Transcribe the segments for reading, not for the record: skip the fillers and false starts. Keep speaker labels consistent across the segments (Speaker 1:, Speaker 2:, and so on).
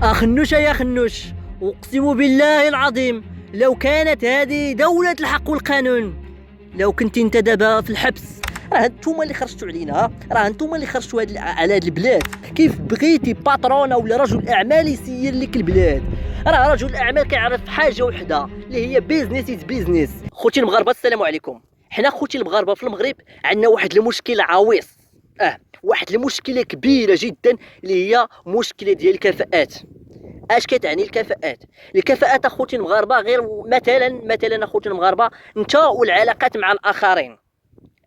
Speaker 1: أخنوش يا خنوش، أقسم بالله العظيم لو كانت هذه دولة الحق والقانون لو كنت انت دابا في الحبس. راه انتوما اللي خرجتوا علينا، راه انتوما اللي خرجتوا على هاد البلاد. كيف بغيتي باترونه ولا رجل اعمال يسير لك البلاد؟ راه رجل الاعمال كيعرف حاجه وحده اللي هي بيزنس از بيزنس. خوتي المغاربه السلام عليكم. حنا خوتي المغاربه في المغرب عندنا واحد المشكل عويص، واحد المشكله كبيره جدا اللي هي مشكله ديال الكفاءات. اش كتعني الكفاءات؟ الكفاءات اخوتي المغاربه غير مثلا اخوتي المغاربه، انت والعلاقات مع الاخرين.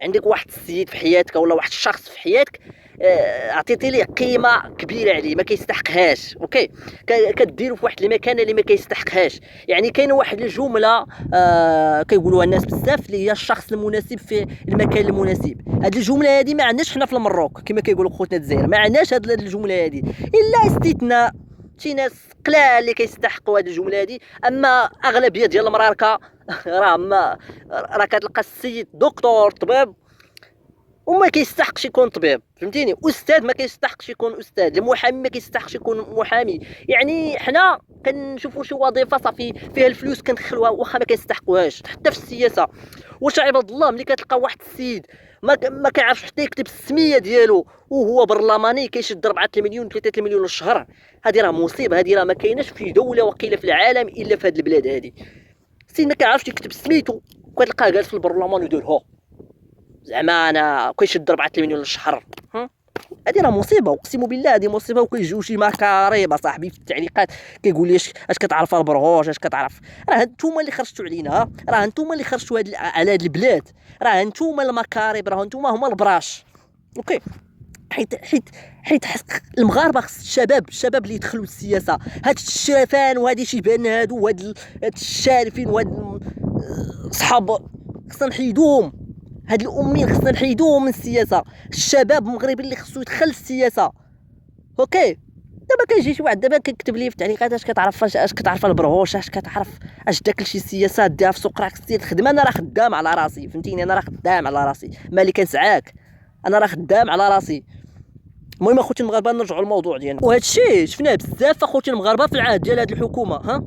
Speaker 1: عندك واحد السيد في حياتك ولا واحد الشخص في حياتك، عطيتي ليه قيمه كبيره عليه ما كيستحقهاش، اوكي، كديروا في واحد المكانه اللي ما كيستحقهاش. يعني كاينه واحد الجمله كيقولوها الناس بزاف اللي هي الشخص المناسب في المكان المناسب. هذه الجمله هذه ما عندناش حنا في المروك كما كيقولوا خوتنا الجزائر، ما عندناش هذه الجمله هذه الا استثناء شي ناس قلال اللي كيستحقوا هذه الجمله هذه. اما اغلبيه ديال المراركه راه كتلقى السيد دكتور طبيب وما كيستحقش يكون طبيب، فهمتيني؟ استاذ ما كيستحقش يكون استاذ، المحامي ما كيستحقش يكون محامي. يعني حنا كنشوفوا شي وظيفه صافي فيها الفلوس كندخلوها واخا ما كيستحقوهاش. حتى في السياسه واش عباد الله ملي كتلقى واحد السيد ما كيعرفش حتى يكتب السميه ديالو وهو برلماني كيشد 4 مليون 3 مليون للشهر، هذه راه مصيبه. هذه راه ما كايناش في دوله وقيله في العالم الا في هذه البلاد هذه. السيد ما كيعرفش يكتب سميتو وكتلقاه جالس في البرلمان ويدير زعما انا كيشد 4 مليون للشهر. هذه راه مصيبه، اقسم بالله هذه مصيبه. وكيجيو شي مكاريب صاحبي في التعليقات كيقول لي اش كتعرف البرغوش، اش كتعرف. راه انتوما اللي خرجتوا علينا، راه انتوما اللي خرجتوا على هاد البلاد، راه انتوما المكاريب، راه انتوما هما البراش، اوكي. حيت المغاربه خص الشباب اللي يدخلوا السياسه. هاد الشرفان وهادي شيبان هادو وهاد الشارفين وهاد صحاب خصنا نحيدوهم. هاد الامين خصنا نحيدوهم من السياسه. الشباب المغربي اللي خصو يدخل السياسه، اوكي. دابا كيجي شي واحد دابا كيكتب لي في التعليقات اش كتعرف البرغوش، اش كتعرف، اش داك شي سياسات ديها في سوق، راك سير الخدمه. انا راه خدام على راسي، فهمتيني؟ انا راه خدام على راسي، مالي كنسعاك، انا راه خدام على راسي. المهم اخوتي المغاربه نرجعوا للموضوع ديالنا. وهذا الشيء شفناه بزاف اخوتي المغاربه في العهد ديال هذه الحكومه.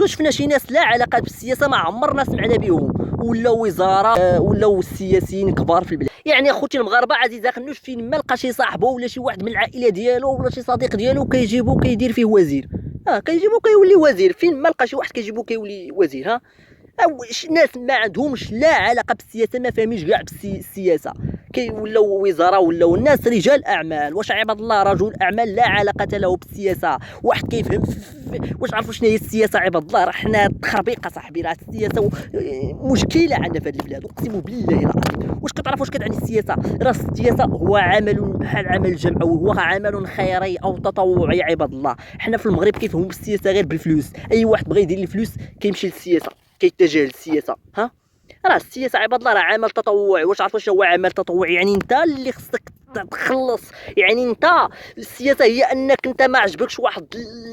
Speaker 1: شفنا شي ناس لا علاقه بالسياسه ما عمرنا سمعنا بهم، ولاو وزاره، ولاو سياسيين كبار في البلاد. يعني اخوتي المغاربه عزيز اخنوش فين ما لقى شي صاحبه ولا شي واحد من العائله ديالو ولا شي صديق ديالو كيجيبو كيدير فيه وزير، كيجيبو كيولي وزير. فين ما لقى شي واحد كيجيبو كيولي وزير. او ناس ما عندهمش لا علاقه بالسياسه، ما فاهمينش كاع بالسياسه، ولاو وزاره ولاو الناس رجال اعمال. واش عباد الله رجل اعمال لا علاقه له بالسياسه؟ واحد كيفهم واش عرفوا شنو هي السياسه عباد الله؟ راه حنا تخربيقه صاحبي، راه السياسه مشكله عندنا في هذه البلاد، اقسم بالله العظيم. واش كتعرف واش كتعني السياسه؟ راه السياسه هو عمل بحال عمل الجمع، وهو عمل خيري او تطوعي عباد الله. حنا في المغرب كيفهموا بالسياسه غير بالفلوس. اي واحد بغى يدير الفلوس كيمشي للسياسه، كيتجه للسياسه. راه السياسه عباد الله راه عمل تطوعي. واش عرفوا شنو هو عمل تطوعي؟ يعني انت اللي خصك تخلص. يعني انت السياسه هي انك انت ما عجبكش واحد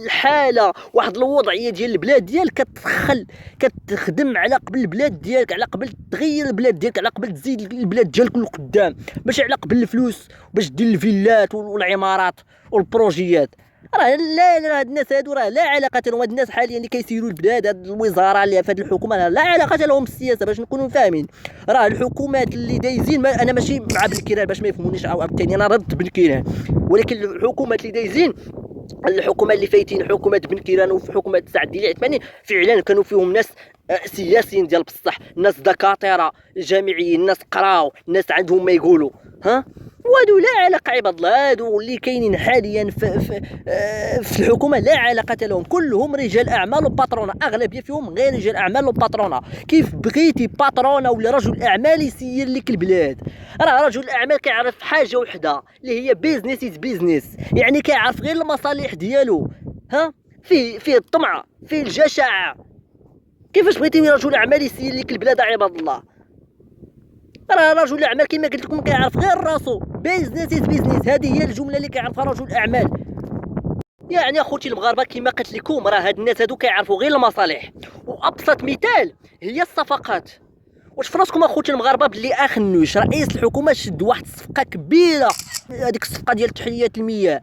Speaker 1: الحاله، واحد الوضعيه ديال البلاد ديالك، كتدخل كتخدم على قبل البلاد ديالك، على قبل تغير البلاد ديالك، على قبل تزيد البلاد ديالك للقدام، باش على قبل الفلوس باش دير الفيلات والعمارات والبروجيات. راه لا هاد الناس هادو راه لا علاقه لهم. هاد الناس حاليا اللي كيسيروا البلاد، هاد الوزاره اللي في هاد الحكومه لا علاقه لهم بالسياسه، باش نكونوا فاهمين. راه الحكومات اللي دايزين انا ماشي مع بالكيران باش ما يفهمونيش، او الثاني انا ضد بالكيران، ولكن الحكومات اللي دايزين، الحكومه اللي فايتين حكومه بن كيران وحكومه سعد الدين العثماني، فعلا كانوا فيهم ناس سياسيين ديال بصح، ناس دكاتره جامعيين، ناس قراو، ناس عندهم ما يقولوا. وهادو لا علاقه عباد الله. هادو اللي كاينين حاليا في الحكومه لا علاقه لهم، كلهم رجال اعمال وباترونه، اغلبيه فيهم غير رجال اعمال وباترونه. كيف بغيتي باترونه ولا رجل اعمال يسير لك البلاد؟ راه رجل الاعمال كيعرف حاجه وحده اللي هي بيزنس از بيزنس. يعني كيعرف غير المصالح ديالو. فيه الطمع، فيه الجشع. كيفاش بغيتي رجل اعمال يسير لك البلاد عباد الله؟ راه رجل الاعمال كما قلت لكم كيعرف غير راسو، بيزنس از بيزنس. هذه هي الجمله اللي كيعرفها رجل الاعمال. يعني اخوتي المغاربه كما قلت لكم، راه هاد الناس هادو كيعرفوا غير المصالح، وابسط مثال هي الصفقات. واش فراسكم اخوتي المغاربه باللي اخنوش رئيس الحكومه شد واحد الصفقه كبيره، هذيك الصفقه ديال تحليه المياه،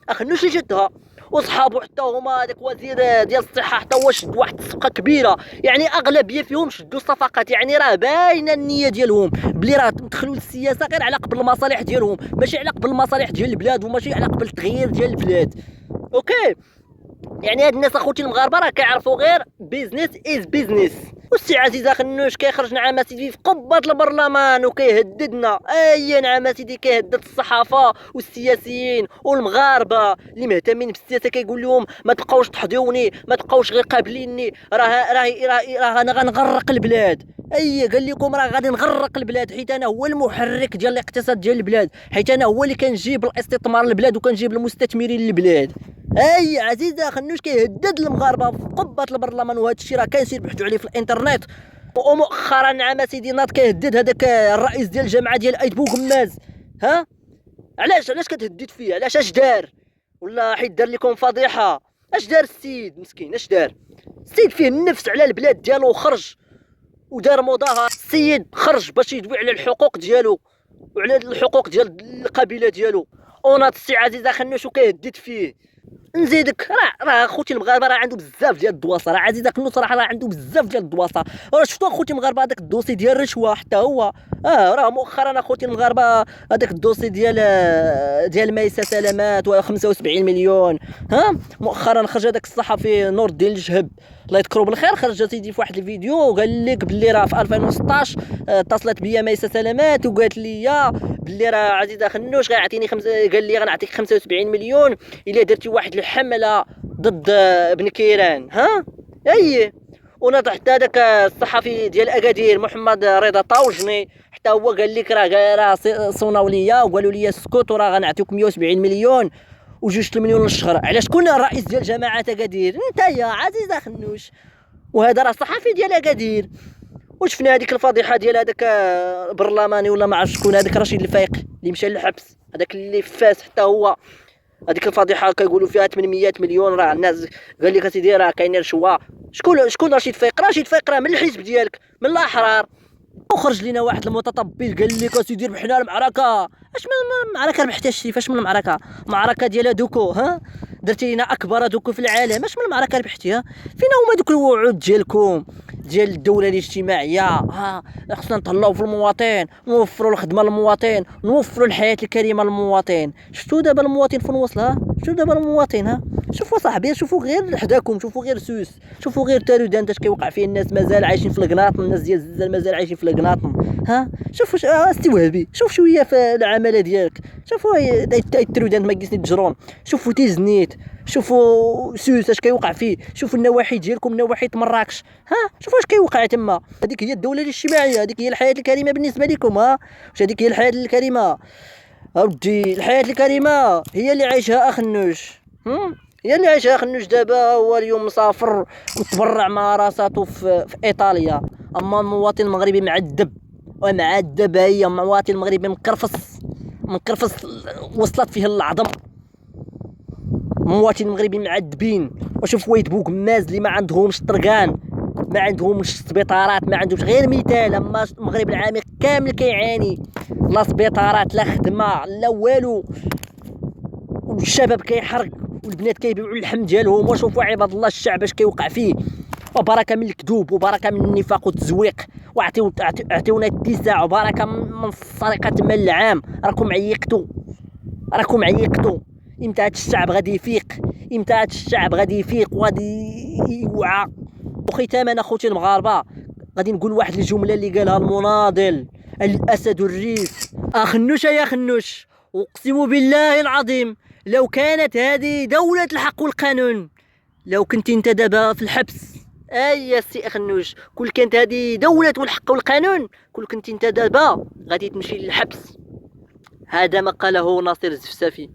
Speaker 1: اخنوش اللي شدها، وصحابو حتى هما هذاك وزير ديال الصحه حتى هو شد واحد الصفقه كبيره، يعني اغلبيه فيهم شدوا صفقات، يعني راه باينه النيه ديالهم بلي راه دخلوا للسياسه غير على قبل المصالح ديالهم، ماشي على قبل المصالح ديال البلاد وماشي على قبل التغيير ديال البلاد. اوكي، يعني هاد الناس اخوتي المغاربه راه كيعرفوا غير بيزنس از بيزنس. والسي عزيز اخنوش كيخرج نعم سيدي في قبه البرلمان وكيهددنا، اي نعم سيدي كيهدد الصحافه والسياسيين والمغاربه اللي مهتمين بالسياسه، كيقول لهم ما تبقاوش تحضيوني، ما تبقاوش غير قابليني، راه انا غنغرق البلاد. اي قال لكم راه غادي نغرق البلاد، حيت انا هو المحرك ديال الاقتصاد ديال البلاد، حيت انا هو اللي كنجيب الاستثمار للبلاد وكنجيب المستثمرين للبلاد. اي عزيز اخنوش كيهدد المغاربه في قبه البرلمان، وهذا الشيء راه كنسير بحثوا عليه في الانترنت. ومؤخرا نعم سيدي ناض كيهدد هذاك الرئيس ديال الجامعه ديال ايت بوغماز. ها علاش كتهدد فيه؟ علاش؟ اش دار؟ ولا حيت دار لكم فضيحه؟ اش دار السيد مسكين؟ اش دار السيد؟ فيه النفس على البلاد ديالو وخرج ودار مظاهره. السيد خرج باش يدوي على الحقوق ديالو وعلى الحقوق ديال القبيله ديالو، وناض السي عزيز اخنوش وكيهدد فيه. نزيدك راه خوتي المغاربه راه عنده بزاف ديال الدواسه، راه عزيز اخنو صراحه راه عنده بزاف ديال الدواسه. راه شفتوا خوتي المغاربه هذاك الدوسي ديال الرشوه حتى هو راه مؤخرا اخوتي المغاربه هذاك الدوسي ديال ميسه سلامات و 75 مليون. مؤخرا خرج هذاك الصحفي نور الدين الجهب الله يذكرو بالخير، خرج سيدي في واحد الفيديو وقال لك باللي راه في 2016 اتصلت بيا ميسه سلامات وقالت لي باللي راه عزيز اخنوش غيعطيني قال لي غنعطيك 75 مليون الا درتي واحد الحمله ضد ابن كيران. اي وناض حتى هذاك الصحفي ديال اكادير محمد رضا طاوجني حتى هو قال لك راه صوناو ليا وقالوا لي اسكت وراه غنعطيوك 170 مليون وجوج المليون للشهر. على شكون الرئيس ديال جماعه اكادير؟ انت يا عزيز اخنوش، وهذا راه صحفي ديال اكادير. وشفنا هذيك الفضيحه ديال هذاك البرلماني ولا ما عرفتش شكون، هذاك رشيد الفايق اللي مشى للحبس، هذاك اللي فاس حتى هو. هذيك الفضيحه كيقولوا فيها 800 مليون، راه الناس قال لك اسيدي راه كاينه رشوه. شكون رشيد فايق؟ رشيد فايق راه من الحزب ديالك من الاحرار. وخرج لنا واحد المتطبل قال لك اسيدي ربحنا المعركه. اش من المعركه ربحتها؟ شتي فاش من المعركه؟ معركه ديال دوكو درتي لنا اكبر دوكو في العالم. اش من المعركه ربحتيها؟ فين هما دوك الوعود ديالكم ديال الدوله الاجتماعيه؟ خصنا نطلعوا في المواطن، نوفروا الخدمه للمواطن، نوفروا الحياه الكريمه للمواطن. شفتوا دابا المواطن فين وصل؟ شفتوا دابا المواطن؟ شوفوا صاحبي، شوفوا غير حداكم، شوفوا غير سوس، شوفوا غير تارودان اش كيوقع فيه. الناس مازال عايشين في القناطن، الناس ديال الزلزال مازال عايشين في القناطن. شوفوا استي وهبي، شوف شويه في العماله ديالك، شوفوا التارودان ما كيسني تجرون، شوفوا تيزنيت، شوفوا سوس اش كيوقع فيه، شوفوا النواحي ديالكم نواحي مراكش. شوفوا اش كيوقع تما. هذيك هي الدوله الاجتماعيه، هذيك هي الحياه الكريمه بالنسبه لكم. واش هذيك هي الحياه الكريمه؟ اودي الحياه الكريمه هي اللي عايشها اخنوش. هي اللي عايشها اخنوش. دابا هو اليوم مسافر وتبرع مع راساته في ايطاليا، اما المواطن المغربي معذب ومعذب. هي مواطن مغربي مكرفص وصلت فيه العظم. مواطن مغربي معذبين. وشوف وايت بوغماز اللي ما عندهمش طرقان، ما عندهمش سبيطارات، ما عندهمش غير مثال. اما المغرب العامي كامل كيعاني، لا سبيطارات لا خدمه لا والو، والشباب كيحرق والبنات كيبيعوا اللحم ديالهم. وشوفوا عباد الله الشعب اش كيوقع فيه، وبركه من الكذوب وبركه من النفاق والتزويق، وعطيونا اتساع وبركه من سرقه مال العام. راكم عيقتوا. امتى هاد الشعب غادي يفيق؟ امتى هاد الشعب غادي يفيق وغادي يوعى؟ وختاما اخوتي المغاربه غادي نقول واحد الجمله اللي قالها المناضل الاسد الريف. اخنوش يا خنوش، اقسم بالله العظيم لو كانت هذه دولة الحق والقانون، لو كنت انت دابا في الحبس. يا سي اخنوش، كل كانت هذه دولة الحق والقانون، كل كنت انت دابا غادي تمشي للحبس. هذا ما قاله ناصر الزفسافي.